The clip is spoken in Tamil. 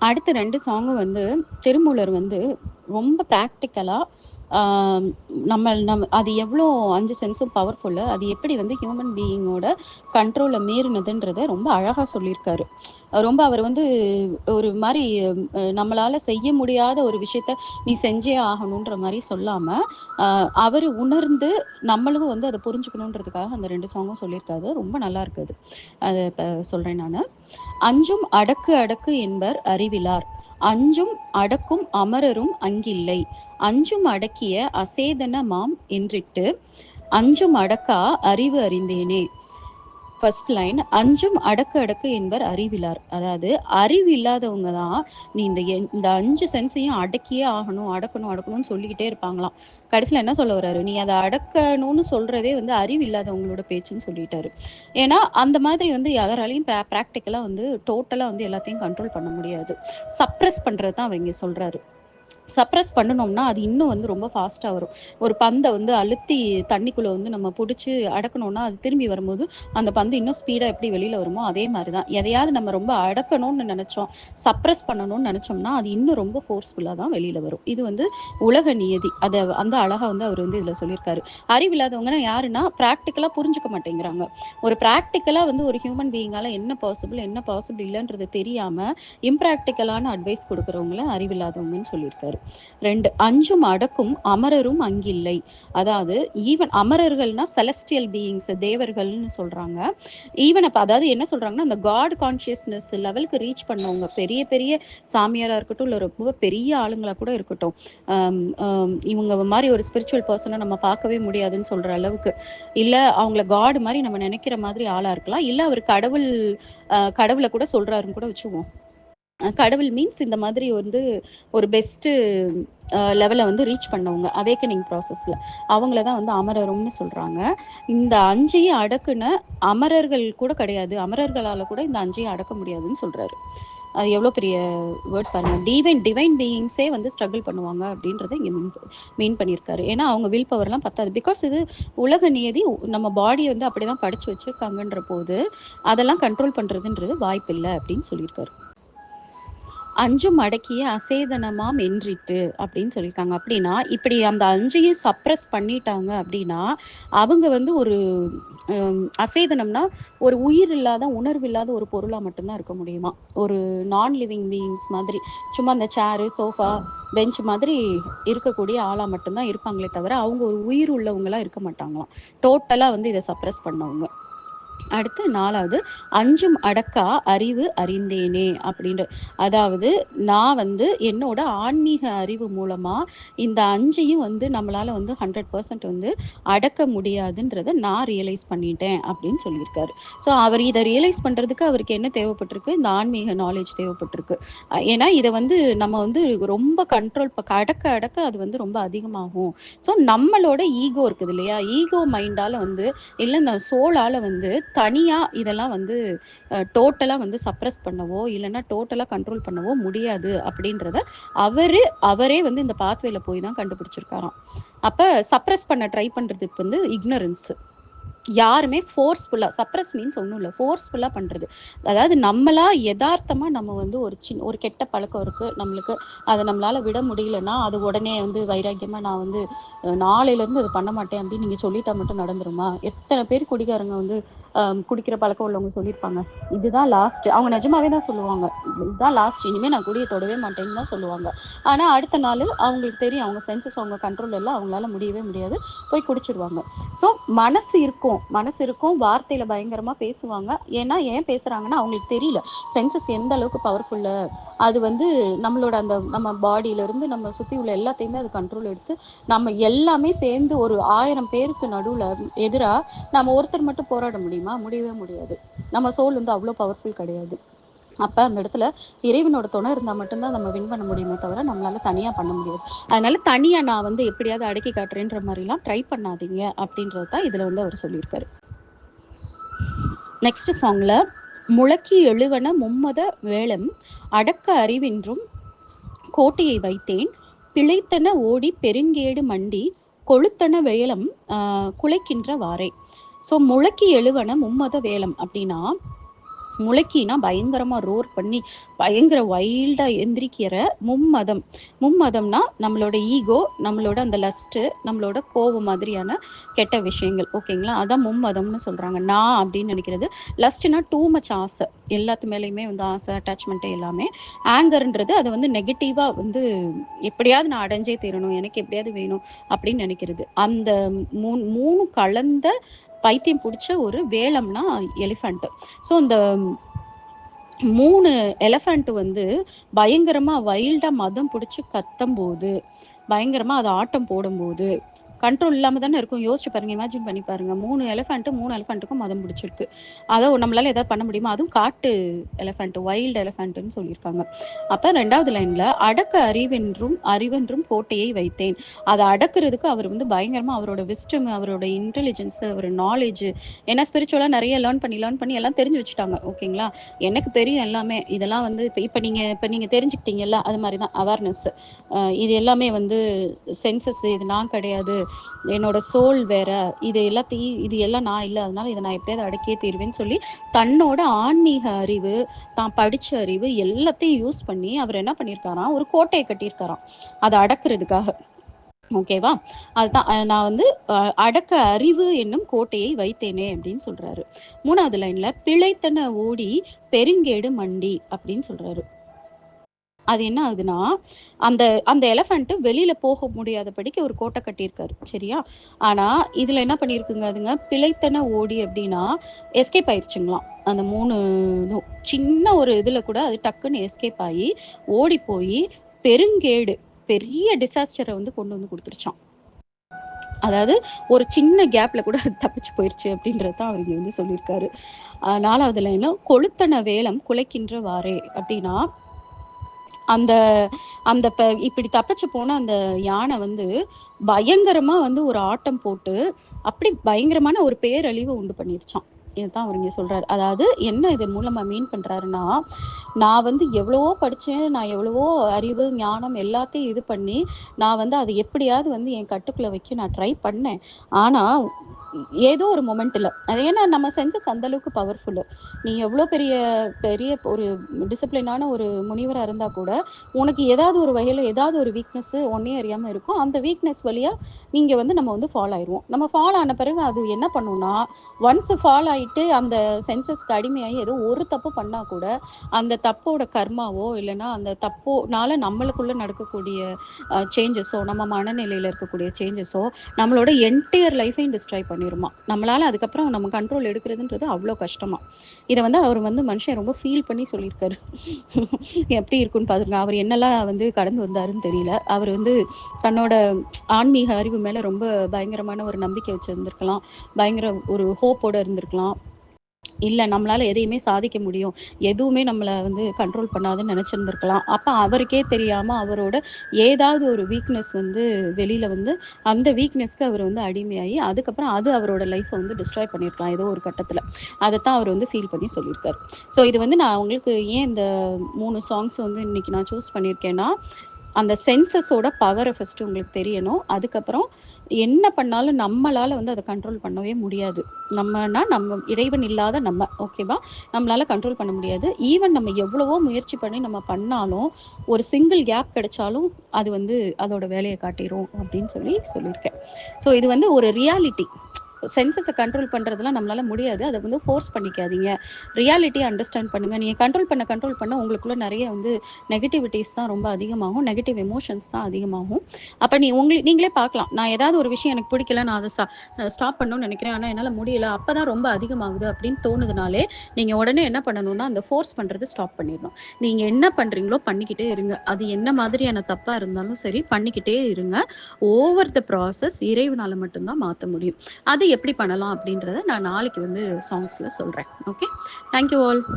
அடுத்த 2 சாங்கும் வந்து திருமூலர் வந்து ரொம்ப ப்ராக்டிக்கலா ஆ நம்ம அது எவ்வளோ 5 சென்ஸும் பவர்ஃபுல்லு. அது எப்படி வந்து ஹியூமன் பீயிங்கோட கண்ட்ரோல மீறினதுன்றத ரொம்ப அழகா சொல்லியிருக்காரு. ரொம்ப அவர் வந்து ஒரு மாரி நம்மளால செய்ய முடியாத ஒரு விஷயத்த நீ செஞ்சே ஆகணுன்ற மாரி சொல்லாம, அவரு உணர்ந்து நம்மளும் வந்து அத புரிஞ்சுக்கணுன்றதுக்காக அந்த 2 சாங்கும் சொல்லியிருக்காரு. ரொம்ப நல்லாயிருக்கு அது. அத இப்ப சொல்றேன் நானு. "அஞ்சும் அடக்கு அடக்கு என்பர் அறிவிலார். அஞ்சும் அடக்கும் அமரரும் அங்கில்லை. அஞ்சும் அடக்கிய அசேதனமாம் என்றிட்டு, அஞ்சும் அடக்கா அறிவு அறிந்தேனே." ஃபர்ஸ்ட் லைன், "அஞ்சும் அடக்கு அடக்கு என்பர் அறிவிலார்." அதாவது அறிவு இல்லாதவங்க தான் இந்த 5 சென்ஸையும் அடக்கியே ஆகணும், அடக்கணும், அடக்கணும்னு சொல்லிக்கிட்டே இருப்பாங்களாம். கடைசியில என்ன சொல்ல வர்றாரு, நீ அத அடக்கணும்னு சொல்றதே வந்து அறிவு இல்லாதவங்களோட பேச்சுன்னு சொல்லிட்டாரு. ஏன்னா, அந்த மாதிரி வந்து யாராலயும் பிராக்டிகலா வந்து டோட்டலா வந்து எல்லாத்தையும் கண்ட்ரோல் பண்ண முடியாது. சப்ரஸ் பண்றது தான் அவர் இங்க சொல்றாரு. சப்ரஸ் பண்ணுனோம்னா, அது இன்னும் வந்து ரொம்ப ஃபாஸ்ட்டா வரும். ஒரு பந்த வந்து அழுத்தி தண்ணிக்குள்ள வந்து நம்ம புடிச்சு அடக்கணும்னா, அது திரும்பி வரும்போது, அந்த பந்து இன்னும் ஸ்பீடா எப்படி வெளில வருமோ, அதே மாரி தான். எதையாவது நம்ம ரொம்ப அடக்கணும்னு நெனச்சோம், சப்ரஸ் பண்ணணும்னு நெனச்சோம்னா, அது இன்னும் ரொம்ப ஃபோர்ஸ்ஃபுல்லா தான் வெளில வரும். இது வந்து உலக நியதி. அந்த அழகா வந்து அவர் வந்து இதுல சொல்லியிருக்காரு. அறிவில்லாதவங்கன்னா யாருன்னா, பிராக்டிகலா புரிஞ்சுக்க மாட்டேங்கிறாங்க. ஒரு பிராக்டிகலா வந்து ஒரு ஹியூமன் பீயிங்கால என்ன பாசிபிள், என்ன பாசிபிள் இல்லன்றது தெரியாம, இம்பிராக்டிகலான அட்வைஸ் குடுக்குறவங்கள அறிவில்லாதவங்கன்னு சொல்லியிருக்காரு. 2 "அஞ்சும் அடக்கும் அமரரும் அங்கில்லை." அதாவது ஈவன் அமரர்கள்னா செலஸ்டியல் பீயிங்ஸ் தேவர்கள்னு சொல்றாங்க. ஈவன் அப்ப அதாவது என்ன சொல்றாங்கன்னா, அந்த காட் கான்ஷியஸ்னஸ் லெவலுக்கு ரீச் பண்ணவங்க பெரிய பெரிய சாமியாரா இருக்கட்டும், இல்ல ரொம்ப பெரிய ஆளுங்களா கூட இருக்கட்டும். அம் அம் இவங்க மாரி ஒரு ஸ்பிரிச்சுவல் பெர்சன நம்ம பார்க்கவே முடியாதுன்னு சொல்ற அளவுக்கு. இல்ல அவங்கள காட் மாரி நம்ம நெனைக்கிற மாதிரி ஆளா இருக்கலாம். இல்ல அவர் கடவுள் கடவுள கூட சொல்றாருன்னு கூட வச்சுக்குவோம். கடவுள் மீன்ஸ் இந்த மாதிரி வந்து ஒரு பெஸ்ட்டு லெவல வந்து ரீச் பண்ணவங்க. அவேக்கனிங் ப்ராசஸ்ல. அவங்கள தான் வந்து அமரரும்னு சொல்றாங்க. இந்த 5யும் அடக்குன அமரர்கள் கூட கிடையாது. அமரர்களால கூட இந்த 5யும் அடக்க முடியாதுன்னு சொல்றாரு. அது எவ்வளோ பெரிய வேர்ட் பாருங்க. டிவைன் பீயிங்ஸே வந்து ஸ்ட்ரகிள் பண்ணுவாங்க அப்படின்றத இங்க மீன் பண்ணியிருக்காரு. ஏன்னா அவங்க வில் பவர்லாம் பத்தாது. பிகாஸ் இது உலக நியதி. நம்ம பாடிய வந்து அப்படிதான் படிச்சு வச்சிருக்காங்கன்ற போது, அதெல்லாம் கண்ட்ரோல் பண்றதுன்றது வாய்ப்பில்ல அப்படின்னு சொல்லியிருக்காரு. "அஞ்சும் அடக்கிய அசேதனமாம் என்றிட்டு" அப்படின்னு சொல்லியிருக்காங்க. அப்படின்னா, இப்படி அந்த 5யும் சப்ரஸ் பண்ணிட்டாங்க அப்படின்னா, அவங்க வந்து ஒரு அசேதனம்னா, ஒரு உயிர் இல்லாத, உணர்வு இல்லாத ஒரு பொருளா மட்டும் தான் இருக்க முடியுமாம். ஒரு நான் லிவிங் பீயிங்ஸ் மாதிரி. சும்மா அந்த சேரு, சோஃபா, பெஞ்ச் மாதிரி இருக்கக்கூடிய ஆளா மட்டும் தான் இருப்பாங்களே தவிர, அவங்க ஒரு உயிர் உள்ளவங்களா இருக்க மாட்டாங்களாம். டோட்டலா வந்து இத சப்ரஸ் பண்ணவங்க. அடுத்து 4வது "அஞ்சும் அடக்கா அறிவு அறிந்தேனே" அப்படின்ட்டு. அதாவது நான் வந்து என்னோட ஆன்மீக அறிவு மூலமா இந்த 5யும் வந்து நம்மளால வந்து 100% வந்து அடக்க முடியாதுன்றத நான் ரியலைஸ் பண்ணிட்டேன் அப்படின்னு சொல்லியிருக்காரு. ஸோ அவர் இத ரியலைஸ் பண்றதுக்கு அவருக்கு என்ன தேவைப்பட்டிருக்கு? இந்த ஆன்மீக நாலேட்ஜ் தேவைப்பட்டிருக்கு. ஏன்னா இத வந்து நம்ம வந்து ரொம்ப கண்ட்ரோல் அடக்க அடக்க அது வந்து ரொம்ப அதிகமாகும். ஸோ நம்மளோட ஈகோ இருக்குது இல்லையா? ஈகோ மைண்டால வந்து இல்ல இந்த சோலால வந்து தனியா இதெல்லாம் வந்து டோட்டலா வந்து சப்ரஸ் பண்ணவோ, இல்லன்னா டோட்டலா கண்ட்ரோல் பண்ணவோ முடியாது அப்படின்றத அவரே வந்து இந்த பாத்வேல போய் தான் கண்டுபிடிச்சிருக்காராம். அப்ப சப்ரஸ் பண்ண ட்ரை பண்றதுக்கு வந்து இக்னரன்ஸ். யாருமே ஃபோர்ஸ்ஃபுல்லா சப்ரஸ் மீன்ஸ் ஒண்ணும் இல்ல. ஃபோர்ஸ்ஃபுல்லா பண்றது. அதாவது நம்மளா எதார்த்தமா நம்ம வந்து ஒரு கெட்ட பழக்கம் இருக்கு நம்மளுக்கு. அத நம்மளால விட முடியலன்னா, அது உடனே வந்து வைராக்கியமா நான் வந்து நாளையிலருந்து அத பண்ண மாட்டேன் அப்படின்னு நீங்க சொல்லிட்டா மட்டும் நடந்துருமா? எத்தன பேர் குடிகாரங்க வந்து குடிக்கிற பழக்கம் உள்ளவங்க சொல்லியிருப்பாங்க. இதுதான் லாஸ்ட். அவங்க நிஜமாவே தான் சொல்லுவாங்க. இதுதான் லாஸ்ட். இனிமே நான் குடிய தொடவே மாட்டேன்னு தான் சொல்லுவாங்க. ஆனா அடுத்த நாளு அவங்களுக்கு தெரியும். அவங்க சென்சஸ் அவங்க கண்ட்ரோல்ல இல்ல. அவங்களால முடியவே முடியாது. போய் குடிச்சிருவாங்க. ஸோ மனசு இருக்கும். வார்த்தையில பயங்கரமா பேசுவாங்க. ஏன் பேசுறாங்கன்னா, அவங்களுக்கு தெரியல. சென்சஸ் எந்த அளவுக்கு பவர்ஃபுல்லு. அது வந்து நம்ம பாடியிலருந்து நம்ம சுத்தி உள்ள எல்லாத்தையுமே அது கண்ட்ரோல் எடுத்து, நம்ம எல்லாமே சேர்ந்து ஒரு 1000 பேருக்கு நடுவுல எதிரா நம்ம ஒருத்தர் மட்டும் போராட முடியுமா? முடியவே முடியாது. நம்ம சோல் வந்து அவ்ளோ பவர்ஃபுல் கிடையாது. அப்ப அந்த இடத்துல இறைவனோட துணை இருந்தா மட்டும் தான் நம்ம வின் பண்ண முடியுமே தவிர, நம்மளால தனியா பண்ண முடியாது. அதனால தனியா நான் வந்து எப்படியாவது அடக்கி காட்டுறேன்ற மாரிலாம் ட்ரை பண்ணாதீங்க அப்படின்றது தான் இதுல வந்து அவர் சொல்லியிருக்காரு. நெக்ஸ்ட் சாங்ல "முழக்கி எழுவன மும்மத வேழம் அடக்க அறிவின்றும் கோட்டையை வைத்தேன் பிழைத்தன ஓடிப் பெருங்கேடு மண்டி கொழுத்தன வேழம் குலைக்கின்ற வாறே." ஸோ முழக்கி எழுவன மும்மத வேழம் அப்படின்னா முழக்கினா பயங்கரமா ரோர் பண்ணி பயங்கர வைல்டா எந்திரிக்கிற மும்மதம். மும்மதம்னா நம்மளோட ஈகோ, நம்மளோட அந்த லஸ்ட்டு, நம்மளோட கோவம் மாதிரியான கெட்ட விஷயங்கள். ஓகேங்களா? அதான் மும்மதம்னு சொல்றாங்க. நான் அப்படின்னு நினைக்கிறது. லஸ்ட்னா டூ மச் ஆசை. எல்லாத்து மேலயுமே வந்து ஆசை, அட்டாச்மெண்ட் எல்லாமே. ஆங்கர்ன்றது அது வந்து நெகட்டிவா வந்து எப்படியாவது நான் அடைஞ்சே தீரணும். எனக்கு எப்படியாவது வேணும் அப்படின்னு நினைக்கிறது. அந்த 3 கலந்த பைத்தியம் புடிச்ச ஒரு வேலம்னா எலிஃபண்ட். ஸோ இந்த 3 எலஃபண்ட் வந்து பயங்கரமா வைல்டா மதம் புடிச்சு கத்தம்போது, பயங்கரமா அது ஆட்டம் போடும்போது, கண்ட்ரோல் இல்லாம தானே இருக்கும். யோசிச்சு பாருங்க, இமேஜின் பண்ணி பாருங்க. 3 எலஃபண்ட்டுக்கும் மதம் பிடிச்சிருக்கு. அத நம்மளால ஏதாவது பண்ண முடியுமா? அதுவும் காட்டு எலஃபண்ட், வைல்ட் எலஃபண்ட்ன்னு சொல்லியிருக்காங்க. அப்ப 2வது லைன்ல அடக்க அறிவென்றும் கோட்டையை வைத்தேன். அத அடக்குறதுக்கு அவர் வந்து பயங்கரமா அவரோட விஸ்டம், அவரோட இன்டெலிஜென்ஸ், அவர் நாலேட்ஜ், ஏன்னா ஸ்பிரிச்சுவலா நெறைய லேர்ன் பண்ணி எல்லாம் தெரிஞ்சு வச்சுட்டாங்க. ஓகேங்களா? எனக்கு தெரியும் எல்லாமே. இதெல்லாம் வந்து இப்ப நீங்க தெரிஞ்சுக்கிட்டீங்கல்ல, அது மாரி தான் அவேர்னஸ். இது எல்லாமே வந்து சென்சஸ், இது நான் கிடையாது. என்னோட சோல் வேற. இது எல்லாம் நான் இல்ல. அதனால இத நான் எப்படியாவது அடக்கியே தீருவேன்னு சொல்லி, தன்னோட ஆன்மீக அறிவு, தான் படிச்ச அறிவு எல்லாத்தையும் யூஸ் பண்ணி அவர் என்ன பண்ணியிருக்காராம், ஒரு கோட்டைய கட்டியிருக்காராம். அத அடக்குறதுக்காக. ஓகேவா? அதுதான் நான் வந்து அடக்க அறிவு என்னும் கோட்டையை வைத்தேனே அப்படின்னு சொல்றாரு. 3வது லைன்ல பிழைத்தன ஓடி பெருங்கேடு மண்டி அப்படின்னு சொல்றாரு. அது என்ன ஆகுதுன்னா, அந்த அந்த எலஃபண்ட் வெளியில போக முடியாதபடிக்கு ஒரு கோட்ட கட்டியிருக்காரு. சரியா? ஆனா, இதுல என்ன பண்ணியிருக்குங்க அதுங்க, பிழைத்தன ஓடி அப்டின்னா, எஸ்கேப் ஆயிருச்சுங்களாம். அந்த 3 இதுவும். சின்ன ஒரு இதுல கூட அது டக்குன்னு எஸ்கேப் ஆயி, ஓடி போயி பெருங்கேடு, பெரிய டிசாஸ்டர வந்து கொண்டு வந்து குடுத்துருச்சாம். அதாவது ஒரு சின்ன கேப்ல கூட அது தப்பிச்சு போயிருச்சு அப்படின்றது தான் அவர் இங்க வந்து சொல்லியிருக்காரு. 4வது லைன்ல கொளுத்தன வேலம் குலைக்கின்றவாறே அப்படின்னா, அந்த அந்த இப்படி தப்பிச்சு போன அந்த யானை வந்து பயங்கரமா வந்து ஒரு ஆட்டம் போட்டு, அப்படி பயங்கரமான ஒரு பேரழிவ உண்டு பண்ணிருச்சாம். இதுதான் அவர் இங்க சொல்றாரு. அதாவது என்ன இது மூலமா மீன் பண்றாருன்னா, நான் வந்து எவ்வளவோ படிச்சேன். நான் எவ்வளவோ அறிவு, ஞானம் எல்லாத்தையும் இது பண்ணி, நான் வந்து அத எப்படியாவது வந்து என் கட்டுக்குள்ள வைக்க நான் ட்ரை பண்ணேன். ஆனா, ஏதோ ஒரு மொமெண்ட்ல அது ஏன்னா நம்ம சென்சஸ் அந்த அளவுக்கு பவர்ஃபுல்லு. நீ எவ்வளோ பெரிய பெரிய ஒரு டிசிப்ளினான ஒரு முனிவரா இருந்தா கூட, உனக்கு ஏதாவது ஒரு வகையில ஏதாவது ஒரு வீக்னஸ் உன்னையே அறியாம இருக்கும். அந்த வீக்னஸ் வழியா நீங்க வந்து நம்ம வந்து ஃபால் ஆயிருவோம். நம்ம ஃபால் ஆன பிறகு அது என்ன பண்ணும்னா, ஒன்ஸ் ஃபால் ஆயிட்டு அந்த சென்சஸ்க்கு அடிமையாகி ஏதோ ஒரு தப்பு பண்ணா கூட, அந்த தப்போட கர்மாவோ, இல்லன்னா அந்த தப்போனால நம்மளுக்குள்ள நடக்கக்கூடிய சேஞ்சஸோ, நம்ம மனநிலையில இருக்கக்கூடிய சேஞ்சஸோ, நம்மளோட என்டையர் லைஃபையும் டிஸ்ட்ராய் பண்ணிருமாம். நம்மளால அதுக்கப்புறம் நம்ம கண்ட்ரோல் எடுக்கிறதுன்றது அவ்ளோ கஷ்டமாம். இத வந்து அவர் வந்து மனுஷன் ரொம்ப ஃபீல் பண்ணி சொல்லியிருக்காரு. எப்படி இருக்குன்னு பாத்துருங்க. அவர் என்னலாம் வந்து கடந்து வந்தாருன்னு தெரியல. அவர் வந்து தன்னோட ஆன்மீக அறிவு மேல ரொம்ப பயங்கரமான ஒரு நம்பிக்கை வச்சிருந்திருக்கலாம். பயங்கர ஒரு ஹோப்போட இருந்திருக்கலாம். இல்ல நம்மளால எதையுமே சாதிக்க முடியும். எதுவுமே நம்மள வந்து கண்ட்ரோல் பண்ணாதுன்னு நெனச்சிருந்திருக்கலாம். அப்ப அவருக்கே தெரியாம அவரோட ஏதாவது ஒரு வீக்னஸ் வந்து வெளில வந்து, அந்த வீக்னஸ்க்கு அவர் வந்து அடிமையாகி, அதுக்கப்புறம் அது அவரோட லைஃப்ப வந்து டிஸ்ட்ராய் பண்ணியிருக்கலாம் ஏதோ ஒரு கட்டத்துல. அதத்தான் அவர் வந்து ஃபீல் பண்ணி சொல்லியிருக்காரு. ஸோ இது வந்து நான் உங்களுக்கு ஏன் இந்த 3 சாங்ஸ் வந்து இன்னைக்கு நான் சூஸ் பண்ணியிருக்கேன்னா, அந்த சென்சஸோட பவர ஃபர்ஸ்ட்டு உங்களுக்கு தெரியணும். அதுக்கப்புறம் என்ன பண்ணாலும் நம்மளால வந்து அத கண்ட்ரோல் பண்ணவே முடியாது. நம்ம இறைவன் இல்லாத நம்ம. ஓகேவா? நம்மளால கண்ட்ரோல் பண்ண முடியாது. ஈவன் நம்ம எவ்வளவோ முயற்சி பண்ணி நம்ம பண்ணாலும், ஒரு சிங்கிள் கேப் கிடைச்சாலும், அது வந்து அதோட வேலைய காட்டிரும் அப்படின்னு சொல்லியிருக்கேன். ஸோ இது வந்து ஒரு ரியாலிட்டி. சென்சஸ கண்ட்ரோல் பண்றதெல்லாம் நம்மளால முடியாது. அத வந்து ஃபோர்ஸ் பண்ணிக்காதீங்க. ரியாலிட்டிய அண்டர்ஸ்டாண்ட் பண்ணுங்க. நீங்க கண்ட்ரோல் பண்ண உங்களுக்குள்ள நெறைய வந்து நெகட்டிவிட்டீஸ் தான் ரொம்ப அதிகமாகும். நெகட்டிவ் எமோஷன்ஸ் தான் அதிகமாகும். அப்ப நீங்களே பார்க்கலாம். நான் ஏதாவது ஒரு விஷயம் எனக்கு பிடிக்கல. நான் அத ஸ்டாப் பண்ணணும்னு நெனைக்கிறேன். ஆனா என்னால முடியல. அப்பதான் ரொம்ப அதிகமாகுது அப்படின்னு தோணுதுனாலே, நீங்க உடனே என்ன பண்ணணும்னா, அந்த ஃபோர்ஸ் பண்றது ஸ்டாப் பண்ணிறணும். நீங்க என்ன பண்றீங்களோ பண்ணிக்கிட்டே இருங்க. அது என்ன மாதிரியான தப்பா இருந்தாலும் சரி, பண்ணிக்கிட்டே இருங்க. ஓவர் த ப்ராசஸ் இறைவனால மட்டும் தான் மாத்த முடியும். அது எப்படி பண்ணலாம் அப்படின்றத நான் நாளைக்கு வந்து சாங்ஸ்ல சொல்றேன். ஓகே. Thank you all.